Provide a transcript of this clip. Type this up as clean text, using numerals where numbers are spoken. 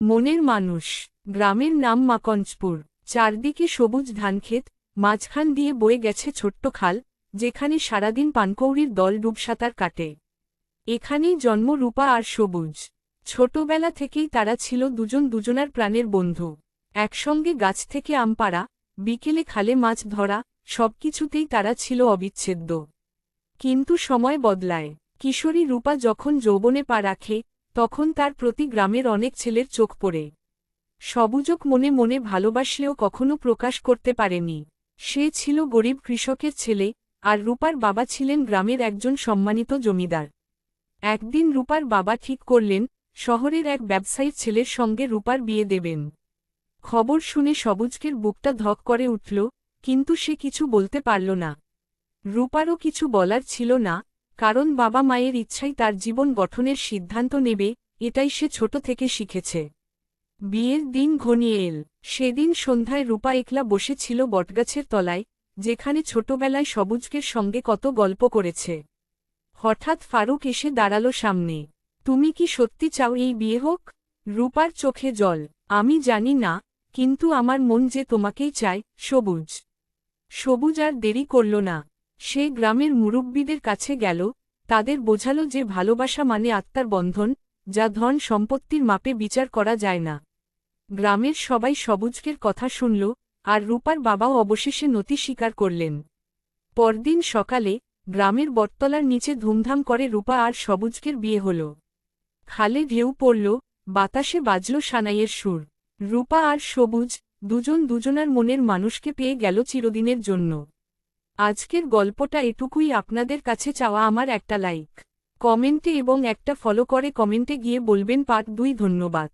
মনের মানুষ। গ্রামের নাম মাকঞ্জপুর। চারদিকে সবুজ ধানক্ষেত, মাঝখান দিয়ে বয়ে গেছে ছোট্ট খাল, যেখানে সারাদিন পানকৌড়ির দল ডুবসাঁতার কাটে। এখানেই জন্ম রূপা আর সবুজ। ছোটবেলা থেকেই তারা ছিল দুজন দুজনার প্রাণের বন্ধু। একসঙ্গে গাছ থেকে আম পাড়া, বিকেলে খালে মাছ ধরা, সবকিছুতেই তারা ছিল অবিচ্ছেদ্য। কিন্তু সময় বদলায়। কিশোরী রূপা যখন যৌবনে পা রাখে, তখন তার প্রতি গ্রামের অনেক ছেলের চোখ পড়ে। সবুজক মনে মনে ভালোবাসলেও কখনো প্রকাশ করতে পারেনি। সে ছিল গরিব কৃষকের ছেলে, আর রূপার বাবা ছিলেন গ্রামের একজন সম্মানিত জমিদার। একদিন রূপার বাবা ঠিক করলেন, শহরের এক ব্যবসায়ীর ছেলের সঙ্গে রূপার বিয়ে দেবেন। খবর শুনে সবুজকের বুকটা ধক করে উঠল, কিন্তু সে কিছু বলতে পারল না। রূপারও কিছু বলার ছিল না, কারণ বাবা মায়ের ইচ্ছাই তার জীবন গঠনের সিদ্ধান্ত নেবে, এটাই সে ছোট থেকে শিখেছে। বিয়ের দিন ঘনিয়ে এল। সেদিন সন্ধ্যায় রূপা একলা বসেছিল বটগাছের তলায়, যেখানে ছোটবেলায় সবুজকের সঙ্গে কত গল্প করেছে। হঠাৎ ফারুক এসে দাঁড়ালো সামনে। তুমি কি সত্যি চাও এই বিয়ে হোক? রূপার চোখে জল। আমি জানি না, কিন্তু আমার মন যে তোমাকেই চায়, সবুজ। সবুজ আর দেরি করল না। সে গ্রামের মুরব্বিদের কাছে গেল, তাদের বোঝালো যে ভালোবাসা মানে আত্মার বন্ধন, যা ধন সম্পত্তির মাপে বিচার করা যায় না। গ্রামের সবাই সবুজকের কথা শুনল, আর রূপার বাবাও অবশেষে নতি স্বীকার করলেন। পরদিন সকালে গ্রামের বটতলার নিচে ধুমধাম করে রূপা আর সবুজকের বিয়ে হল। খালে ঢেউ পড়ল, বাতাসে বাজল সানাইয়ের সুর। রূপা আর সবুজ, দুজন দুজনার মনের মানুষকে পেয়ে গেল চিরদিনের জন্য। আজকের গল্পটা এটুকুই। আপনাদের কাছে চাওয়া আমার একটা লাইক, কমেন্টে এবং একটা ফলো করে কমেন্টে গিয়ে বলবেন পার্ট 2। ধন্যবাদ।